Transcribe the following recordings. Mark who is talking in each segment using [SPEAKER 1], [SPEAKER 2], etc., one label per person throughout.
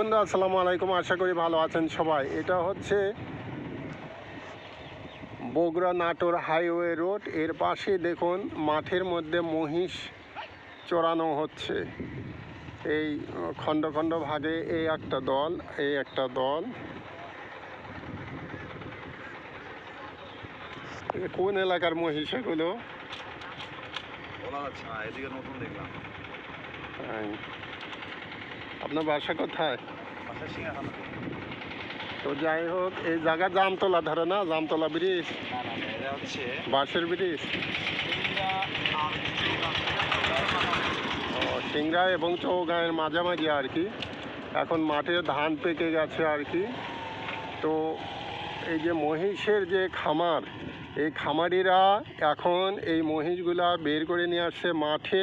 [SPEAKER 1] বন্ধু আসসালামু আলাইকুম, আশা করি ভালো আছেন সবাই। এটা হচ্ছে বগুড়া নাটোর হাইওয়ে রোড। এর পাশে দেখুন মাঠের মধ্যে মহিষ চড়ানো হচ্ছে। এই খণ্ড খণ্ড ভাগে এই একটা দল, এই একটা দল। কোন এলাকার মহিষ এগুলো?
[SPEAKER 2] এদিকে নতুন দেখলাম।
[SPEAKER 1] আপনার বাসা কোথায়? তো যাই হোক, এই জায়গা জামতলা ধরে না, জামতলা ব্রিজ, বাঁশের ব্রিজ, সিংড়া এবং চৌগাঁয়ের মাঝামাঝি আর কি। এখন মাঠে ধান পেকে গেছে আর কি। তো এই যে মহিষের যে খামার, এই খামারিরা এখন এই মহিষগুলা বের করে নিয়ে আসছে মাঠে।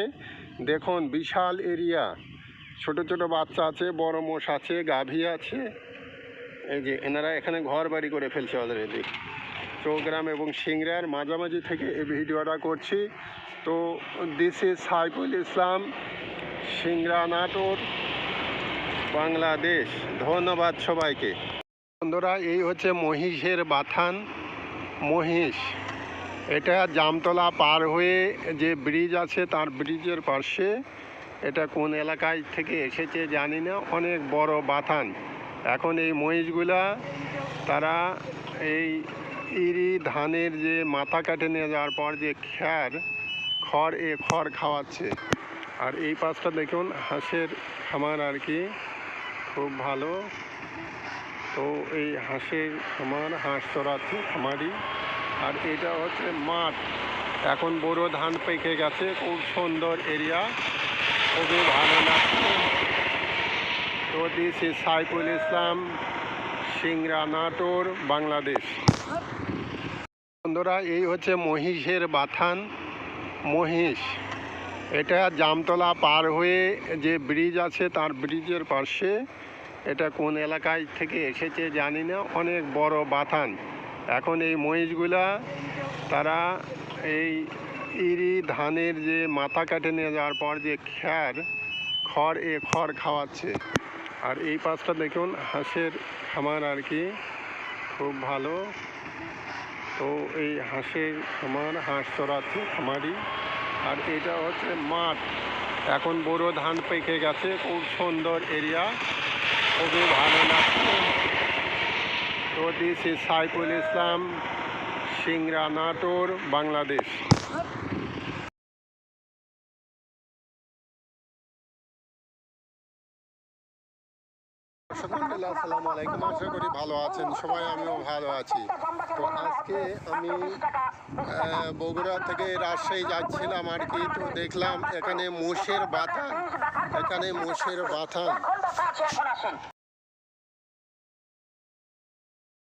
[SPEAKER 1] দেখুন বিশাল এরিয়া, ছোট ছোট বাচ্চা আছে, বড় মোষ আছে, গাভী আছে। এই যে এনারা এখানে ঘর বাড়ি করে ফেলছে অলরেডি। চৌগ্রাম এবং সিংড়ার মাঝামাঝি থেকে এই ভিডিওটা করছি। তো দিস ইজ সাইফুল ইসলাম, সিংড়া নাটোর, বাংলাদেশ। ধন্যবাদ সবাইকে। বন্ধুরা, এই হচ্ছে মহিষের বাথান। মহিষ এটা জামতলা পার হয়ে যে ব্রিজ আছে তার ব্রিজের পাশে। এটা কোন এলাকায় থেকে এসেছে জানি না, অনেক বড় বাথান। এখন এই মহিষগুলা তারা এই ইরি ধানের যে মাথা কাটে নিয়ে যাওয়ার পর যে খড় খাওয়াচ্ছে। আর এই পাশটা দেখুন হাঁসের খামার আর কি, খুব ভালো। তো এই হাঁসের খামার, হাঁস চড়াচ্ছে খামারি। আর এটা হচ্ছে মাঠ, এখন বড় ধান পেকে গেছে, খুব সুন্দর এরিয়া, খুবই ভালো লাগছে। তো দিস ইজ সাইফুল ইসলাম, সিংড়া নাটোর, বাংলাদেশ। বন্ধুরা, এই হচ্ছে মহিষের বাথান। মহিষ এটা জামতলা পার হয়ে যে ব্রিজ আছে তার ব্রিজের পাশে। এটা কোন এলাকায় থেকে এসেছে জানি না, অনেক বড় বাথান। এখন এই মহিষগুলা তারা এই ইরি ধানের যে মাথা কাটে নিয়ে যাওয়ার পর যে খড় খাওয়াচ্ছে। আর এই পাশটা দেখুন হাঁসের খামার আর কি, খুব ভালো। তো এই হাঁসের খামার, হাঁস চড়াচ্ছে খামারি। আর এটা হচ্ছে মাঠ, এখন বড় ধান পেকে গেছে, খুব সুন্দর এরিয়া, খুবই ভালো লাগছে। তো দিস ইজ সাইফুল ইসলাম, সিংড়া নাটোর, বাংলাদেশ। আসসালামু আলাইকুম, আশা করি ভালো আছেন সবাই, আমিও ভালো আছি। তো আজকে আমি বগুড়া থেকে রাজশাহী যাচ্ছিলাম আর কি। তো দেখলাম এখানে মোষের বাথান।